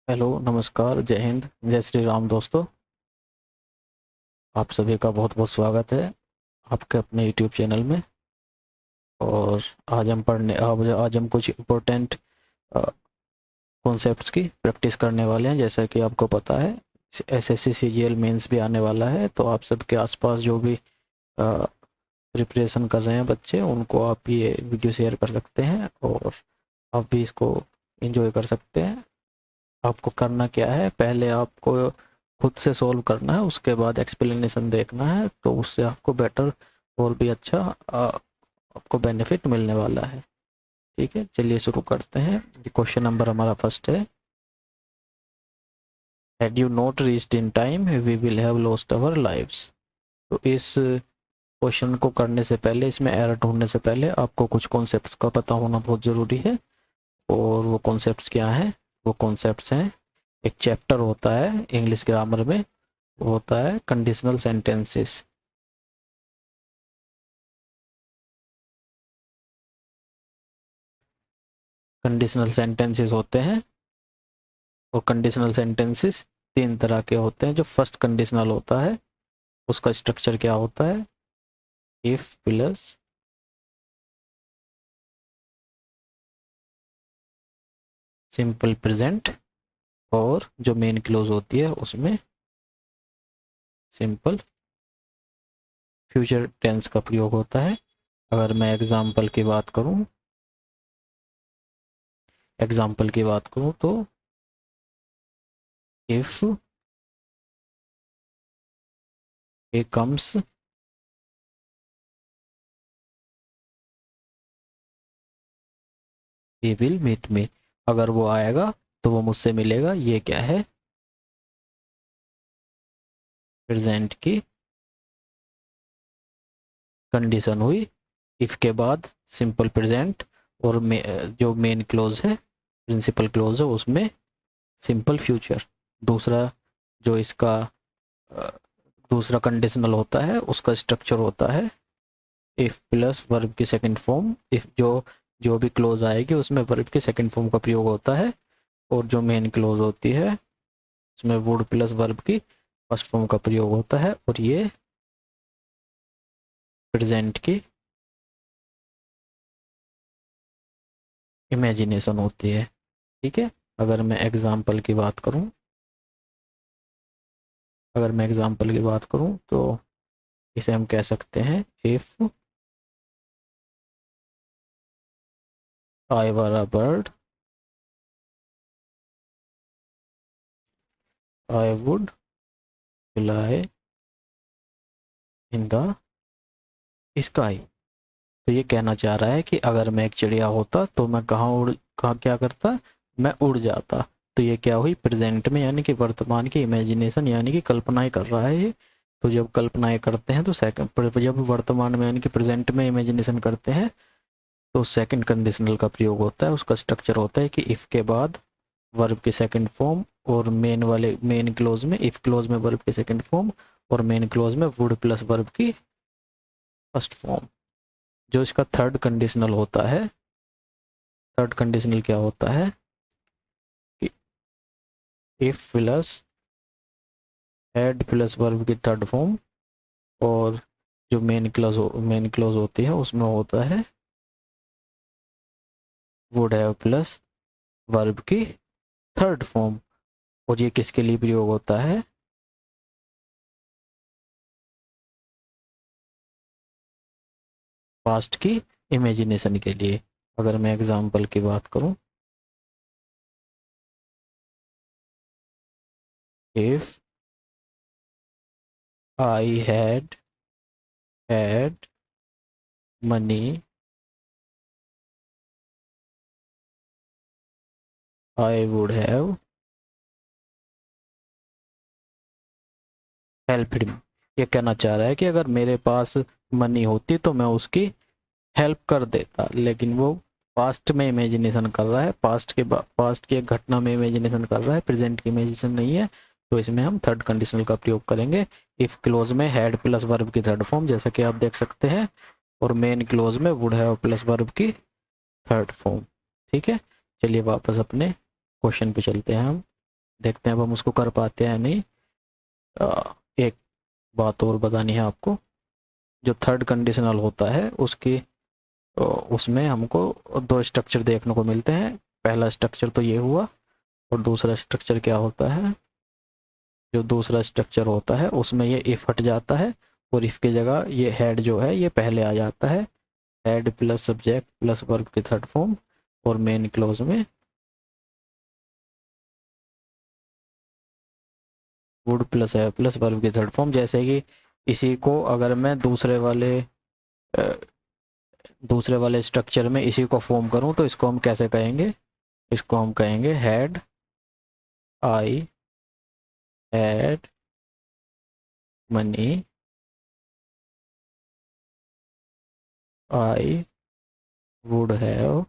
Hello, नमस्कार, जय हिंद, जय श्री राम दोस्तों। आप सभी का बहुत बहुत स्वागत है आपके अपने यूट्यूब चैनल में। और आज हम कुछ इम्पोर्टेंट कॉन्सेप्ट्स की प्रैक्टिस करने वाले हैं। जैसा कि आपको पता है, एसएससी सीजीएल मेंस भी आने वाला है, तो आप सबके आसपास जो भी प्रिपरेशन कर रहे हैं बच्चे, उनको आप ये वीडियो शेयर कर सकते हैं और आप भी इसको एंजॉय कर सकते हैं। आपको करना क्या है, पहले आपको खुद से सॉल्व करना है, उसके बाद एक्सप्लेनेशन देखना है, तो उससे आपको बेटर और भी अच्छा आपको बेनिफिट मिलने वाला है। ठीक है, चलिए शुरू करते हैं। क्वेश्चन नंबर हमारा फर्स्ट है, had you not reached in time we will have lost our lives. तो इस क्वेश्चन को करने से पहले, इसमें एरर ढूंढने से पहले आपको कुछ कॉन्सेप्ट्स का पता होना बहुत ज़रूरी है। और वो कॉन्सेप्ट्स क्या हैं? वो कॉन्सेप्ट्स हैं, एक चैप्टर होता है इंग्लिश ग्रामर में, वो होता है कंडीशनल सेंटेंसेस। कंडीशनल सेंटेंसेस होते हैं, और कंडीशनल सेंटेंसेस तीन तरह के होते हैं। जो फर्स्ट कंडीशनल होता है, उसका स्ट्रक्चर क्या होता है? इफ प्लस सिंपल प्रेजेंट, और जो मेन क्लोज होती है उसमें सिंपल फ्यूचर टेंस का प्रयोग होता है। अगर मैं एग्जाम्पल की बात करूं तो if a comes he will meet me. अगर वो आएगा तो वो मुझसे मिलेगा। ये क्या है? प्रेजेंट की कंडीशन हुई। इफ के बाद सिंपल प्रेजेंट, और जो मेन क्लोज है, प्रिंसिपल क्लोज है, उसमें सिंपल फ्यूचर। दूसरा जो इसका अ, दूसरा कंडीशनल होता है, उसका स्ट्रक्चर होता है इफ प्लस वर्ब की सेकंड फॉर्म। इफ जो जो भी क्लोज आएगी उसमें वर्ब की सेकंड फॉर्म का प्रयोग होता है, और जो मेन क्लोज होती है उसमें वुड प्लस वर्ब की फर्स्ट फॉर्म का प्रयोग होता है। और ये प्रेजेंट की इमेजिनेशन होती है। ठीक है, अगर मैं एग्जाम्पल की बात करूं अगर मैं एग्जाम्पल की बात करूं तो इसे हम कह सकते हैं, if I were a bird I would fly in the sky. तो ये कहना चाह रहा है कि अगर मैं एक चिड़िया होता तो मैं कहाँ क्या करता? मैं उड़ जाता। तो ये क्या हुई? प्रेजेंट में, यानी कि वर्तमान की इमेजिनेशन, यानी कि कल्पनाएं कर रहा है ये। तो जब कल्पनाएं करते हैं तो सेकंड, जब वर्तमान में यानी कि प्रेजेंट में इमेजिनेशन करते हैं, तो सेकंड कंडीशनल का प्रयोग होता है। उसका स्ट्रक्चर होता है कि इफ के बाद वर्ब की सेकंड फॉर्म, और मेन क्लोज में, इफ क्लोज में वर्ब की सेकंड फॉर्म, और मेन क्लोज में वुड प्लस वर्ब की फर्स्ट फॉर्म। जो इसका थर्ड कंडीशनल होता है, थर्ड कंडीशनल क्या होता है कि if plus head plus verb की थर्ड फॉर्म, और जो मेन क्लोज होती है उसमें होता है वुड हैव प्लस वर्ब की थर्ड फॉर्म। और ये किसके लिए प्रयोग होता है? पास्ट की इमेजिनेशन के लिए। अगर मैं एग्जाम्पल की बात करूं, if I had money I would have helped me. ये कहना चाह रहा है कि अगर मेरे पास मनी होती तो मैं उसकी हेल्प कर देता। लेकिन वो पास्ट में इमेजिनेशन कर रहा है, पास्ट की एक घटना में इमेजिनेशन कर रहा है, प्रेजेंट की इमेजिनेशन नहीं है। तो इसमें हम थर्ड कंडीशनल का प्रयोग करेंगे। इफ क्लोज में हैड प्लस वर्ब की थर्ड फॉर्म, जैसा कि आप देख सकते हैं, और मेन क्लोज में वुड हैव प्लस वर्ब की थर्ड फॉर्म। ठीक है, चलिए वापस अपने क्वेश्चन पे चलते हैं हम। देखते हैं अब हम उसको कर पाते हैं नहीं। एक बात और बतानी है आपको, जो थर्ड कंडीशनल होता है उसकी उसमें हमको दो स्ट्रक्चर देखने को मिलते हैं। पहला स्ट्रक्चर तो ये हुआ, और दूसरा स्ट्रक्चर क्या होता है, जो दूसरा स्ट्रक्चर होता है उसमें ये इफ हट जाता है, और इफ की जगह ये हेड जो है ये पहले आ जाता है। Head plus subject plus verb की थर्ड फॉर्म, और मेन क्लोज में वुड प्लस है प्लस वर्ब की थर्ड फॉर्म। जैसे कि इसी को अगर मैं दूसरे वाले स्ट्रक्चर में इसी को फॉर्म करूं तो इसको हम कैसे कहेंगे, इसको हम कहेंगे head I had money I would have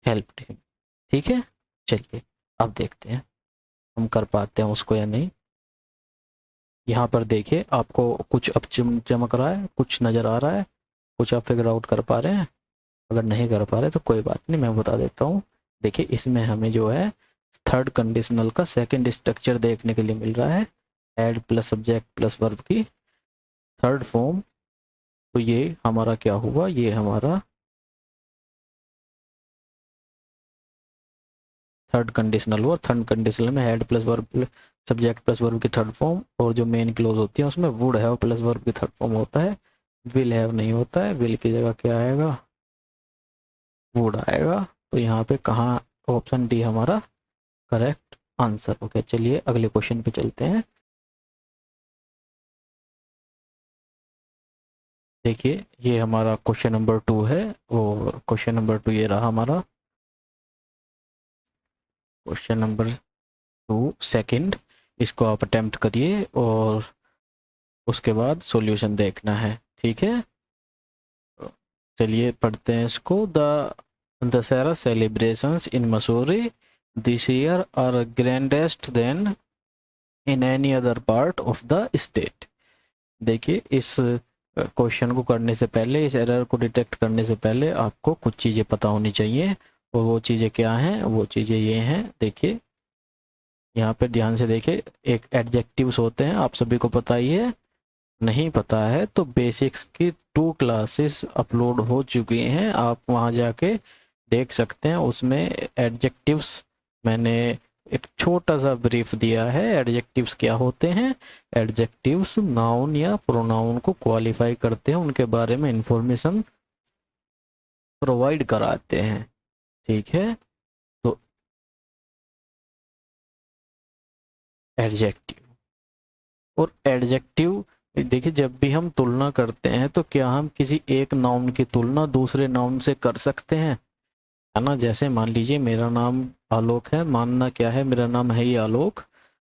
helped him. ठीक है, चलिए अब देखते हैं हम कर पाते हैं उसको या नहीं। यहाँ पर देखिए आपको कुछ अब चमक रहा है, कुछ नज़र आ रहा है, कुछ आप फिगर आउट कर पा रहे हैं। अगर नहीं कर पा रहे तो कोई बात नहीं, मैं बता देता हूँ। देखिए इसमें हमें जो है थर्ड कंडीशनल का सेकंड स्ट्रक्चर देखने के लिए मिल रहा है, had plus subject plus verb की थर्ड फॉर्म। तो ये हमारा क्या हुआ, ये हमारा थर्ड कंडीशनल हुआ। थर्ड कंडीशनल में had plus verb subject plus verb की थर्ड फॉर्म, और जो मेन क्लोज होती है उसमें वुड हैव प्लस वर्ब की थर्ड फॉर्म होता है। विल हैव नहीं होता है, विल की जगह क्या आएगा, वुड आएगा। तो यहाँ पे कहाँ, ऑप्शन डी हमारा करेक्ट आंसर। ओके चलिए अगले क्वेश्चन पे चलते हैं। देखिए ये हमारा क्वेश्चन नंबर 2 है, और क्वेश्चन नंबर 2 ये रहा हमारा क्वेश्चन नंबर 2 सेकंड। इसको आप अटेम्प्ट करिए और उसके बाद सॉल्यूशन देखना है, ठीक है। चलिए पढ़ते हैं इसको। The Dussehra celebrations in Mussoorie this year are grandest than in any other part of the state. देखिए इस क्वेश्चन को करने से पहले, इस एरर को डिटेक्ट करने से पहले आपको कुछ चीज़ें पता होनी चाहिए, और वो चीज़ें क्या हैं, वो चीज़ें ये हैं। देखिए यहाँ पे ध्यान से देखिए, एक एडजेक्टिव्स होते हैं, आप सभी को पता ही है। नहीं पता है तो बेसिक्स की 2 क्लासेस अपलोड हो चुकी हैं, आप वहाँ जाके देख सकते हैं। उसमें एडजेक्टिव्स मैंने एक छोटा सा ब्रीफ दिया है। एडजेक्टिव्स क्या होते हैं, एडजेक्टिव्स नाउन या प्रोनाउन को क्वालिफाई करते हैं, उनके बारे में इंफॉर्मेशन प्रोवाइड कराते हैं, ठीक है। तो एडजेक्टिव और एडजेक्टिव, देखिए जब भी हम तुलना करते हैं तो क्या हम किसी एक नाउन की तुलना दूसरे नाउन से कर सकते हैं, है ना। जैसे मान लीजिए मेरा नाम आलोक है, मानना क्या है, मेरा नाम है ही आलोक,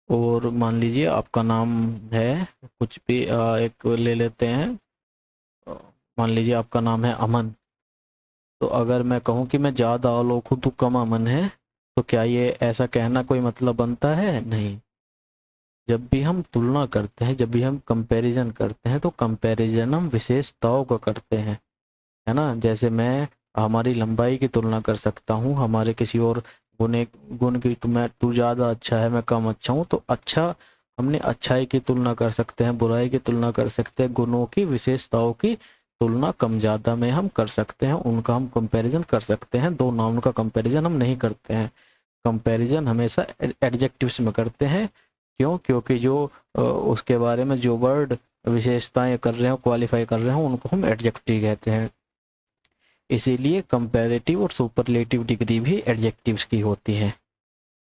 और मान लीजिए आपका नाम है कुछ भी, एक ले लेते हैं, अ, मान लीजिए आपका नाम है अमन। तो अगर मैं कहूँ कि मैं ज़्यादा आलोक हूँ तो कम अमन है, तो क्या ये ऐसा कहना कोई मतलब बनता है, नहीं। जब भी हम तुलना करते हैं, जब भी हम कंपैरिजन करते हैं, तो कंपैरिजन हम विशेषताओं का करते हैं, है ना। जैसे मैं हमारी लंबाई की तुलना कर सकता हूँ हमारे किसी और गुण गुण की, तो मैं तू ज़्यादा अच्छा है मैं कम अच्छा हूँ, तो अच्छा हमने अच्छाई की तुलना कर सकते हैं, बुराई की तुलना कर सकते हैं, गुणों की विशेषताओं की तुलना कम ज़्यादा में हम कर सकते हैं, उनका हम कंपैरिजन कर सकते हैं। दो नाउन का कंपैरिजन हम नहीं करते हैं, कंपैरिजन हमेशा एडजेक्टिव्स में करते हैं। क्यों, क्योंकि जो उसके बारे में जो वर्ड विशेषताएं कर रहे हो, क्वालिफाई कर रहे हो, उनको हम एडजेक्टिव कहते हैं। इसीलिए कंपैरेटिव और सुपरलेटिव डिग्री भी एडजेक्टिव्स की होती है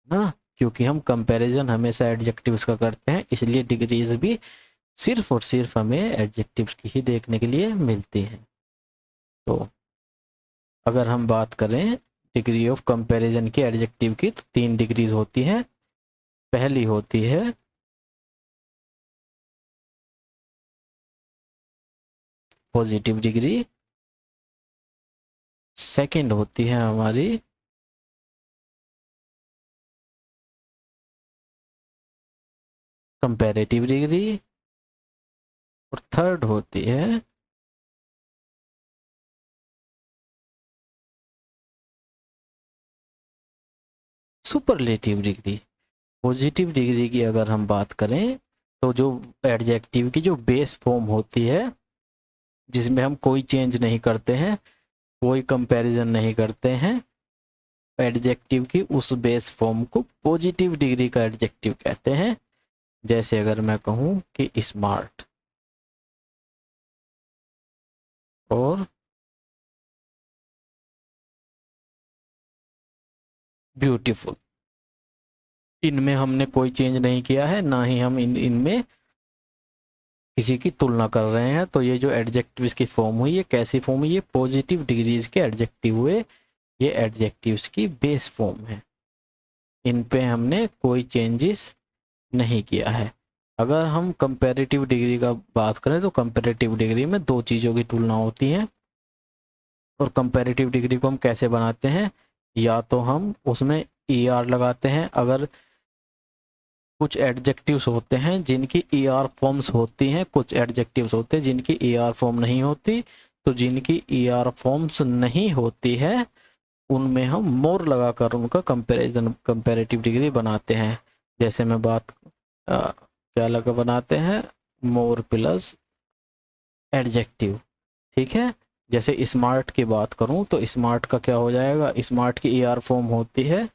ना। क्योंकि हम कंपैरिजन हमेशा एडजेक्टिव्स का करते हैं, इसलिए डिग्रीज भी सिर्फ और सिर्फ हमें एडजेक्टिव्स की ही देखने के लिए मिलती हैं। तो अगर हम बात करें डिग्री ऑफ कंपैरिजन की एडजेक्टिव की, तो 3 डिग्रीज होती हैं। पहली होती है पॉजिटिव डिग्री, सेकंड होती है हमारी कंपैरेटिव डिग्री, और थर्ड होती है सुपरलेटिव डिग्री। पॉजिटिव डिग्री की अगर हम बात करें तो जो एडजेक्टिव की जो बेस फॉर्म होती है, जिसमें हम कोई चेंज नहीं करते हैं, कोई कंपैरिजन नहीं करते हैं एडजेक्टिव की, उस बेस फॉर्म को पॉजिटिव डिग्री का एडजेक्टिव कहते हैं। जैसे अगर मैं कहूं कि स्मार्ट और ब्यूटीफुल, इनमें हमने कोई चेंज नहीं किया है, ना ही हम इनमें किसी की तुलना कर रहे हैं, तो ये जो एडजेक्टिव्स की फॉर्म हुई, ये कैसी फॉर्म हुई? ये पॉजिटिव डिग्रीज के एडजेक्टिव हुए। ये एडजेक्टिव्स की बेस फॉर्म है, इन पे हमने कोई चेंजेस नहीं किया है। अगर हम कंपैरेटिव डिग्री का बात करें तो कंपैरेटिव डिग्री में दो चीज़ों की तुलना होती है। और कंपैरेटिव डिग्री को हम कैसे बनाते हैं? या तो हम उसमें ई आर लगाते हैं, अगर कुछ एडजेक्टिव्स होते हैं जिनकी ई आर फॉर्म्स होती हैं, कुछ एडजेक्टिव्स होते हैं जिनकी ई आर फॉर्म नहीं होती, तो जिनकी ई आर फॉर्म्स नहीं होती है उनमें हम मोर लगाकर उनका कंपैरेटिव डिग्री बनाते हैं। जैसे मैं बात क्या लगा बनाते हैं? मोर प्लस एडजेक्टिव, ठीक है। जैसे स्मार्ट की बात करूं तो स्मार्ट का क्या हो जाएगा? स्मार्ट की ई आर फॉर्म होती है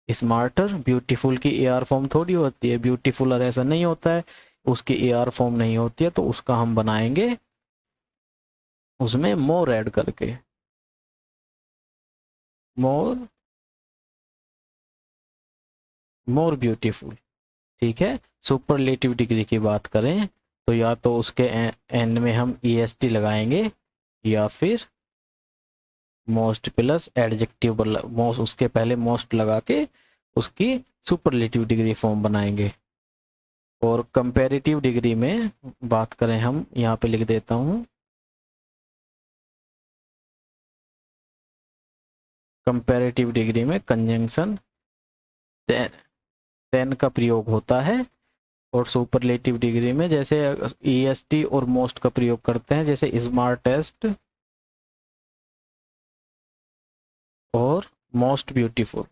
स्मार्टर, ब्यूटीफुल की ए आर फॉर्म थोड़ी होती है, ब्यूटीफुलर ऐसा नहीं होता है, उसकी ए आर फॉर्म नहीं होती है, तो उसका हम बनाएंगे उसमें मोर ऐड करके, मोर मोर ब्यूटीफुल, ठीक है। सुपरलेटिव डिग्री की बात करें तो या तो उसके एंड में हम ई एस टी लगाएंगे, या फिर मोस्ट प्लस एडजेक्टिव, मोस्ट उसके पहले मोस्ट लगा के उसकी सुपरलेटिव डिग्री फॉर्म बनाएंगे। और कंपैरेटिव डिग्री में बात करें, हम यहाँ पे लिख देता हूँ, कंपैरेटिव डिग्री में कंजंक्शन देन का प्रयोग होता है। और सुपरलेटिव डिग्री में जैसे ई एस टी और मोस्ट का प्रयोग करते हैं, जैसे स्मार्टेस्ट और मोस्ट ब्यूटीफुल।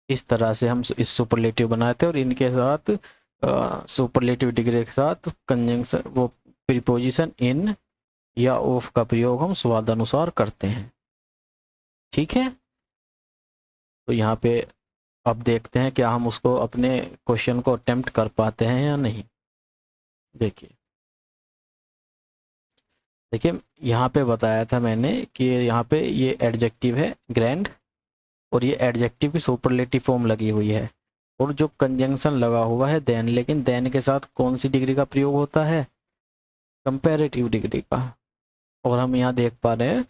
इस तरह से हम इस सुपरलेटिव बनाते हैं, और इनके साथ सुपरलेटिव डिग्री के साथ कंजंक्शन, वो प्रीपोजिशन इन या ऑफ का प्रयोग हम स्वादानुसार करते हैं, ठीक है। तो यहाँ पे अब देखते हैं क्या हम उसको अपने क्वेश्चन को अटेम्प्ट कर पाते हैं या नहीं। देखिए देखिए यहाँ पे बताया था मैंने कि यहाँ पे ये एडजेक्टिव है ग्रैंड, और ये एडजेक्टिव की सुपरलेटिव फॉर्म लगी हुई है, और जो कंजंक्शन लगा हुआ है देन, लेकिन देन के साथ कौन सी डिग्री का प्रयोग होता है? कंपैरेटिव डिग्री का। और हम यहाँ देख पा रहे हैं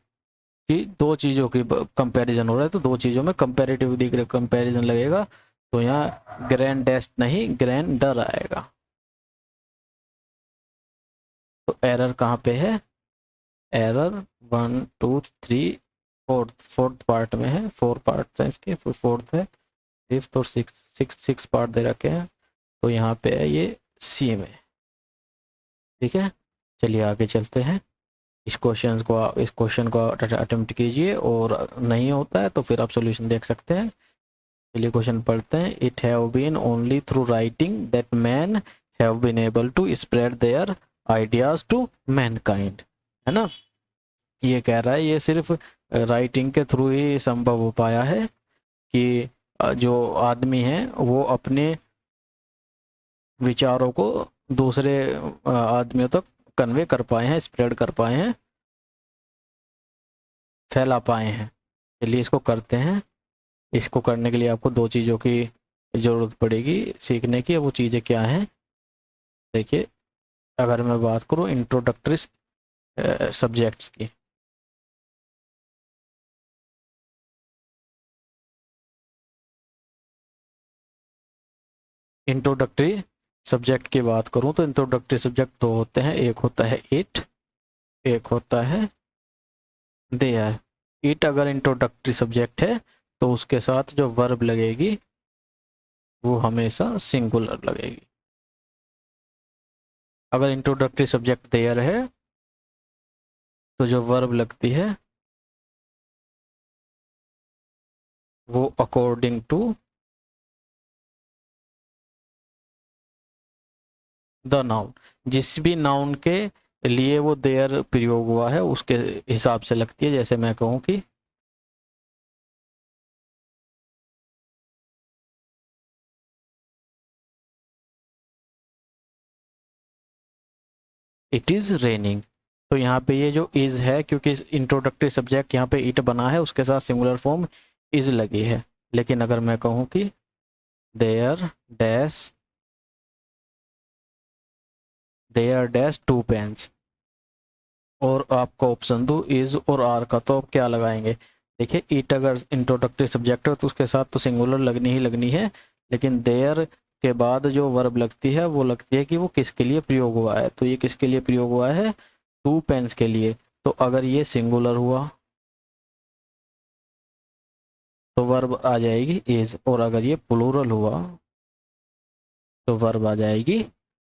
कि दो चीज़ों की कंपैरिजन हो रहा है, तो दो चीज़ों में कंपैरेटिव डिग्री कंपैरिजन लगेगा, तो यहाँ ग्रैंडेस्ट नहीं ग्रैंडर आएगा। तो एरर कहाँ पे है? एरर 1 2 3 फोर्थ पार्ट में है, 4 पार्ट है इसके, फिर फोर्थ है, फिफ्थ और सिक्स पार्ट दे रखे हैं, तो यहाँ पे है ये सी में, ठीक है। चलिए आगे चलते हैं। इस क्वेश्चन को अटेम्प्ट कीजिए, और नहीं होता है तो फिर आप सॉल्यूशन देख सकते हैं। चलिए क्वेश्चन पढ़ते हैं। It have been only through writing that man have been able to spread their ideas to mankind, है ना। ये कह रहा है ये सिर्फ राइटिंग के थ्रू ही संभव हो पाया है कि जो आदमी हैं वो अपने विचारों को दूसरे आदमियों तक कन्वे कर पाए हैं, स्प्रेड कर पाए हैं, फैला पाए हैं। चलिए इसको करते हैं। इसको करने के लिए आपको दो चीज़ों की ज़रूरत पड़ेगी सीखने की। वो चीज़ें क्या हैं? देखिए अगर मैं बात करूँ इंट्रोडक्टरी सब्जेक्ट्स की, इंट्रोडक्टरी सब्जेक्ट की बात करूं तो इंट्रोडक्टरी सब्जेक्ट दो होते हैं, एक होता है इट, एक होता है देयर। इट अगर इंट्रोडक्टरी सब्जेक्ट है तो उसके साथ जो वर्ब लगेगी वो हमेशा सिंगुलर लगेगी। अगर इंट्रोडक्टरी सब्जेक्ट देयर है तो जो वर्ब लगती है वो अकॉर्डिंग टू द नाउन, जिस भी नाउन के लिए वो देयर प्रयोग हुआ है उसके हिसाब से लगती है। जैसे मैं कहूँ कि इट इज़ रेनिंग, तो यहाँ पे ये जो इज़ है, क्योंकि इंट्रोडक्टरी सब्जेक्ट यहाँ पे इट बना है, उसके साथ सिंगुलर फॉर्म इज़ लगी है। लेकिन अगर मैं कहूँ कि देयर डैश टू पेन्स, और आपको ऑप्शन दो इज और आर का, तो आप क्या लगाएंगे? देखिए इट अगर इंट्रोडक्टरी सब्जेक्ट है तो उसके साथ तो सिंगुलर लगनी ही लगनी है, लेकिन देयर के बाद जो वर्ब लगती है वो लगती है कि वो किसके लिए प्रयोग हुआ है। तो ये किसके लिए प्रयोग हुआ है? टू पेन्स के लिए। तो अगर ये सिंगुलर हुआ तो वर्ब आ जाएगी इज, और अगर ये प्लूरल हुआ तो वर्ब आ जाएगी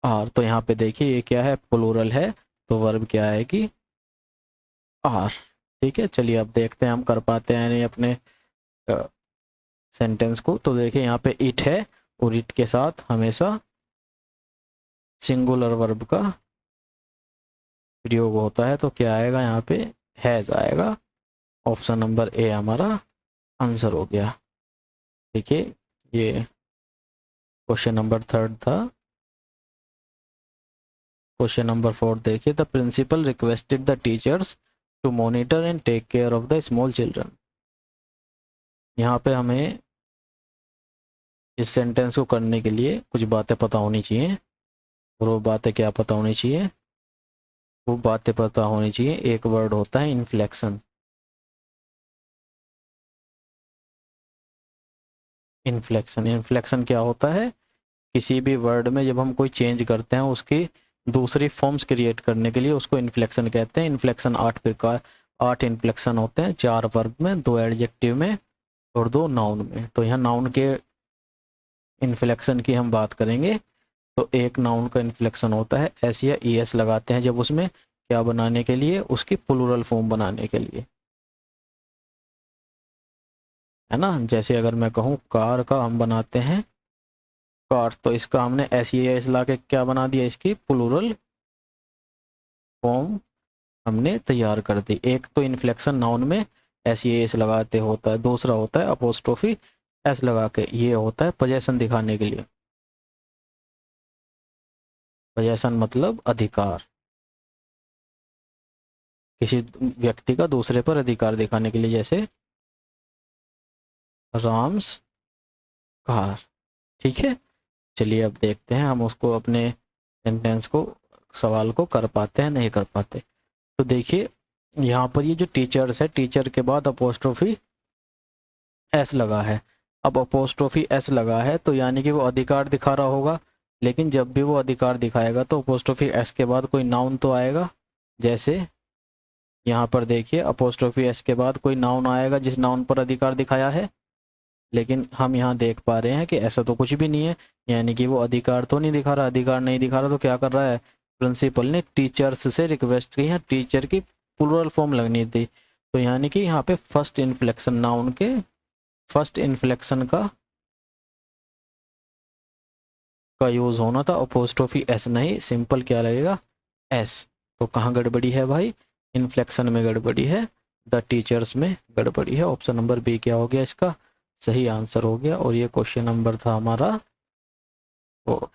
आर। तो यहाँ पे देखिए ये क्या है? प्लूरल है, तो वर्ब क्या आएगी? आर। ठीक है, चलिए अब देखते हैं हम कर पाते हैं नहीं अपने सेंटेंस को। तो देखिए यहाँ पे इट है, और इट के साथ हमेशा सिंगुलर वर्ब का प्रयोग होता है, तो क्या आएगा यहाँ पे? हैज़ आएगा। ऑप्शन नंबर ए हमारा आंसर हो गया। देखिए ये क्वेश्चन नंबर 3 था। क्वेश्चन नंबर 4 देखिए, the principal requested the teachers to monitor and take care of the small children. यहाँ पे हमें इस सेंटेंस को करने के लिए कुछ बातें पता होनी चाहिए, और वो बातें क्या पता होनी चाहिए? वो बातें पता होनी चाहिए। एक वर्ड होता है इन्फ्लेक्शन। इन्फ्लेक्शन, इन्फ्लेक्शन क्या होता है? किसी भी वर्ड में जब हम कोई चेंज करते हैं उसकी दूसरी फॉर्म्स क्रिएट करने के लिए उसको इन्फ्लेक्शन कहते हैं। इन्फ्लेक्शन 8 प्रकार, 8 इन्फ्लेक्शन होते हैं, 4 वर्ब में, 2 एडजेक्टिव में और 2 नाउन में। तो यहाँ नाउन के इन्फ्लेक्शन की हम बात करेंगे। तो एक नाउन का इन्फ्लेक्शन होता है एस या ई एस लगाते हैं जब उसमें क्या बनाने के लिए? उसकी प्लूरल फॉर्म बनाने के लिए, है ना। जैसे अगर मैं कहूँ कार का हम बनाते हैं कार, तो इसका हमने एस या एस ला के क्या बना दिया? इसकी प्लूरल फॉर्म हमने तैयार कर दी। एक तो इन्फ्लेक्शन नाउन में एस या एस लगाते होता है, दूसरा होता है अपोस्ट्रोफी एस लगा के, ये होता है पोजेशन दिखाने के लिए। पोजेशन मतलब अधिकार, किसी व्यक्ति का दूसरे पर अधिकार दिखाने के लिए। जैसे राम्स कार। ठीक है, चलिए अब देखते हैं हम उसको अपने सेंटेंस को, सवाल को कर पाते हैं नहीं कर पाते। तो देखिए यहाँ पर ये जो टीचर्स है, टीचर के बाद अपोस्ट्रोफी एस लगा है। अब अपोस्ट्रोफी एस लगा है तो यानी कि वो अधिकार दिखा रहा होगा, लेकिन जब भी वो अधिकार दिखाएगा तो अपोस्ट्रोफी एस के बाद कोई नाउन तो आएगा। जैसे यहाँ पर देखिए अपोस्ट्रोफी एस के बाद कोई नाउन आएगा जिस नाउन पर अधिकार दिखाया है, लेकिन हम यहाँ देख पा रहे हैं कि ऐसा तो कुछ भी नहीं है, यानी कि वो अधिकार तो नहीं दिखा रहा। अधिकार नहीं दिखा रहा तो क्या कर रहा है? प्रिंसिपल ने टीचर्स से रिक्वेस्ट की है, टीचर की प्लूरल फॉर्म लगनी थी। तो यानी कि यहाँ पे फर्स्ट इन्फ्लेक्शन नाउन के फर्स्ट इन्फ्लेक्शन का यूज होना था, अपोस्ट्रोफी एस नहीं, सिंपल क्या लगेगा? एस। तो कहाँ गड़बड़ी है भाई? इन्फ्लेक्शन में गड़बड़ी है, द टीचर्स में गड़बड़ी है। ऑप्शन नंबर बी क्या हो गया? इसका सही आंसर हो गया। और ये क्वेश्चन नंबर था हमारा। तो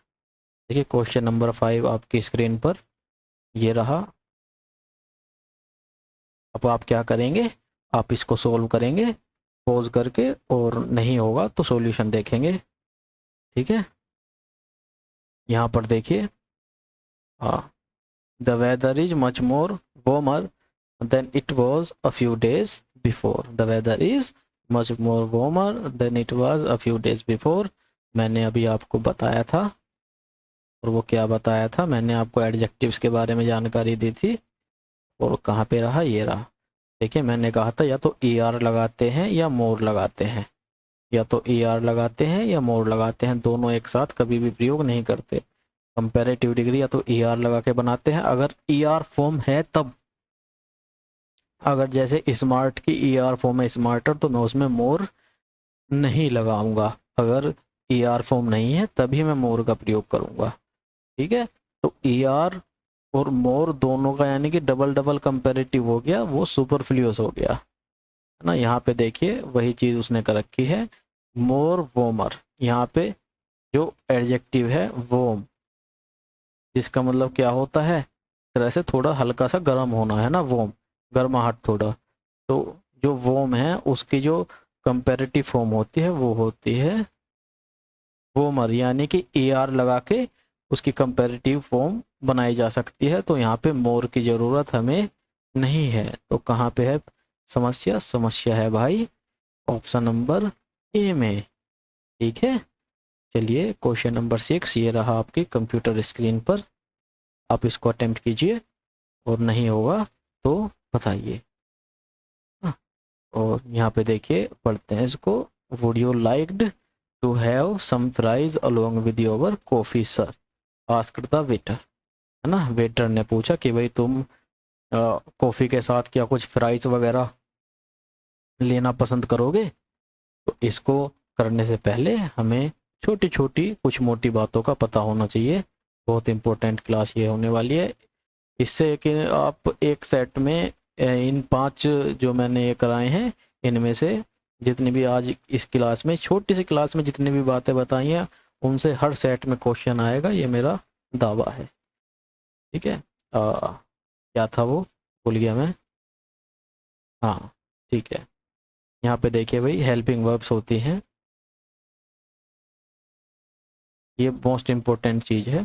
देखिए क्वेश्चन नंबर 5 आपकी स्क्रीन पर ये रहा। अब आप क्या करेंगे? आप इसको सोल्व करेंगे पॉज करके, और नहीं होगा तो सॉल्यूशन देखेंगे। ठीक है, यहाँ पर देखिए, हाँ, the weather is much more warmer than it was a few days before. The weather is much more warmer than it was a few days before. मैंने अभी आपको बताया था, और वो क्या बताया था? मैंने आपको एडजेक्टिव्स के बारे में जानकारी दी थी, और कहाँ पे रहा? ये रहा। देखिए मैंने कहा था या तो ई आर लगाते हैं या मोर लगाते हैं, या तो ई आर लगाते हैं या मोर लगाते हैं, दोनों एक साथ कभी भी प्रयोग नहीं करते। कंपैरेटिव डिग्री या तो ई आर लगा के बनाते हैं अगर ई आर फॉर्म है तब। अगर जैसे स्मार्ट की ई आर फॉर्म है स्मार्टर, तो मैं उसमें मोर नहीं लगाऊंगा। अगर ई आर फॉर्म नहीं है तभी मैं मोर का प्रयोग करूंगा। ठीक है, तो ई आर और मोर दोनों का यानी कि डबल डबल कंपेरेटिव हो गया, वो सुपरफ्लुअस हो गया, है ना। यहाँ पे देखिए वही चीज़ उसने कर रखी है, मोर वोमर। यहाँ पे जो एडजेक्टिव है वोम, जिसका मतलब क्या होता है, तरह से थोड़ा हल्का सा गर्म होना, है ना, वोम, गर्माहट थोड़ा। तो जो वोम है उसकी जो कंपेरेटिव फॉर्म होती है वो होती है वोमर, यानी कि ए आर लगा के उसकी कंपेरेटिव फॉर्म बनाई जा सकती है। तो यहाँ पे मोर की ज़रूरत हमें नहीं है। तो कहाँ पे है समस्या? समस्या है भाई ऑप्शन नंबर ए में। ठीक है, चलिए क्वेश्चन नंबर 6 ये रहा आपके कंप्यूटर स्क्रीन पर, आप इसको अटेम्प्ट कीजिए और नहीं होगा तो बताइए। हाँ, और यहाँ पे देखिए पढ़ते हैं इसको। Would you liked to have some fries along with your coffee sir, asked the waiter, है ना। वेटर ने पूछा कि भाई तुम कॉफ़ी के साथ क्या कुछ फ्राइज वगैरह लेना पसंद करोगे। तो इसको करने से पहले हमें छोटी छोटी कुछ मोटी बातों का पता होना चाहिए। बहुत इंपॉर्टेंट क्लास ये होने वाली है। इससे कि आप एक सेट में इन 5 जो मैंने ये कराए हैं इनमें से जितनी भी आज इस क्लास में, छोटी सी क्लास में जितनी भी बातें बताई हैं उनसे हर सेट में क्वेश्चन आएगा, ये मेरा दावा है। ठीक है, क्या था वो, भूल गया मैं। हाँ ठीक है, यहाँ पे देखिए भाई हेल्पिंग वर्ब्स होती हैं, ये मोस्ट इम्पोर्टेंट चीज़ है।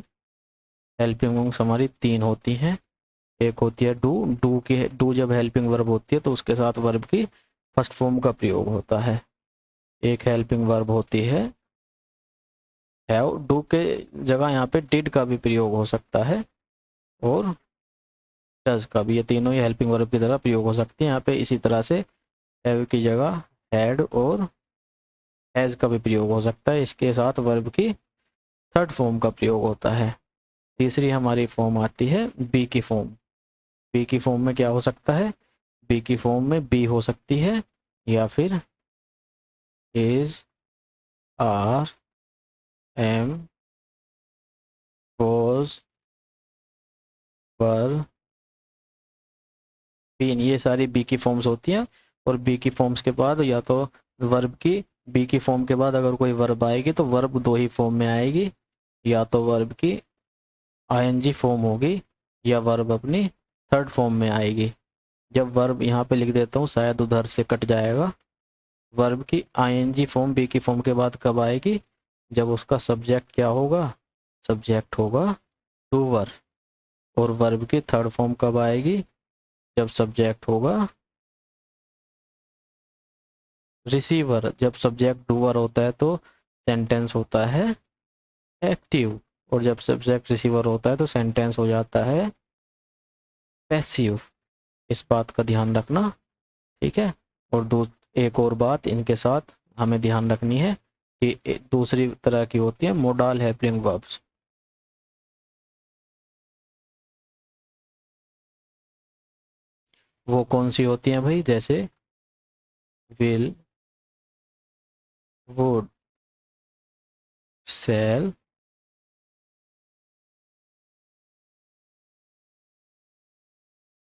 हेल्पिंग वर्ब्स हमारी 3 होती हैं। एक होती है डू, डू जब हेल्पिंग वर्ब होती है तो उसके साथ वर्ब की फर्स्ट फॉर्म का प्रयोग होता है। एक हेल्पिंग वर्ब होती है हैव, डू के जगह यहाँ पे डिड का भी प्रयोग हो सकता है और डज का भी, ये तीनों ही हेल्पिंग वर्ब की तरह प्रयोग हो सकती हैं। यहाँ पे इसी तरह से हैव की जगह हैड और हैज़ का भी प्रयोग हो सकता है, इसके साथ वर्ब की थर्ड फॉर्म का प्रयोग होता है। तीसरी हमारी फॉर्म आती है बी की फॉर्म। बी की फॉर्म में क्या हो सकता है, बी की फॉर्म में बी हो सकती है या फिर is, are, am, was, were, been, ये सारी बी की फॉर्म्स होती हैं। और बी की फॉर्म्स के बाद या तो वर्ब की, बी की फॉर्म के बाद अगर कोई वर्ब आएगी तो वर्ब 2 ही फॉर्म में आएगी, या तो वर्ब की आईएनजी फॉर्म होगी या वर्ब अपनी थर्ड फॉर्म में आएगी। जब वर्ब यहाँ पे लिख देता हूँ शायद उधर से कट जाएगा। वर्ब की आईएनजी फॉर्म बी की फॉर्म के बाद कब आएगी, जब उसका सब्जेक्ट क्या होगा, सब्जेक्ट होगा डूवर। और वर्ब की थर्ड फॉर्म कब आएगी, जब सब्जेक्ट होगा रिसीवर। जब सब्जेक्ट डूअर होता है तो सेंटेंस होता है एक्टिव, और जब सब्जेक्ट रिसीवर होता है तो सेंटेंस हो जाता है पैसिव। इस बात का ध्यान रखना। ठीक है, और एक और बात इनके साथ हमें ध्यान रखनी है कि दूसरी तरह की होती है मोडाल हेल्पिंग वर्ब्स। वो कौन सी होती हैं भाई, जैसे will, would, shall,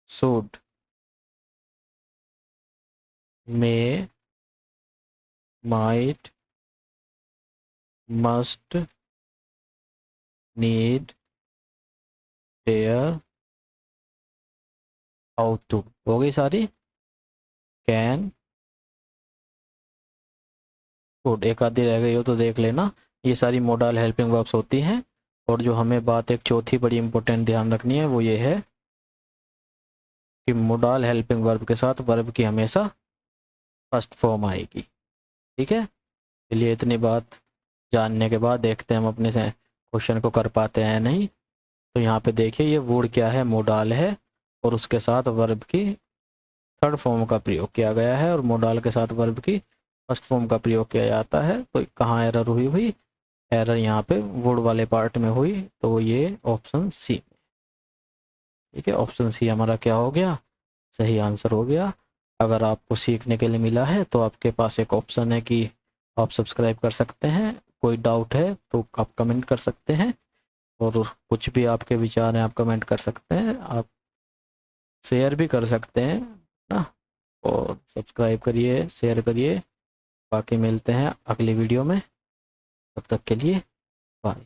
should, may, might, must, need, dare, ought to, हो गई सारी। कैन, गुड, एक आधी रह गई हो तो देख लेना। ये सारी मोडाल हेल्पिंग वर्ब्स होती हैं। और जो हमें बात एक चौथी बड़ी इंपॉर्टेंट ध्यान रखनी है वो ये है कि मोडाल हेल्पिंग वर्ब के साथ वर्ब की हमेशा फर्स्ट फॉर्म आएगी। ठीक है, चलिए इतनी बात जानने के बाद देखते हैं हम अपने से क्वेश्चन को कर पाते हैं नहीं। तो यहाँ पे देखिए ये वुड क्या है, मोडाल है, और उसके साथ वर्ब की थर्ड फॉर्म का प्रयोग किया गया है, और मोडाल के साथ वर्ब की फर्स्ट फॉर्म का प्रयोग किया जाता है। तो कहाँ एरर हुई, एरर यहाँ पे वुड वाले पार्ट में हुई, तो ये ऑप्शन सी। ठीक है, ऑप्शन सी हमारा क्या हो गया, सही आंसर हो गया। अगर आपको सीखने के लिए मिला है तो आपके पास एक ऑप्शन है कि आप सब्सक्राइब कर सकते हैं। कोई डाउट है तो आप कमेंट कर सकते हैं, और कुछ भी आपके विचार हैं आप कमेंट कर सकते हैं, आप शेयर भी कर सकते हैं ना। और सब्सक्राइब करिए, शेयर करिए। बाकी मिलते हैं अगली वीडियो में, तब तक के लिए बाय।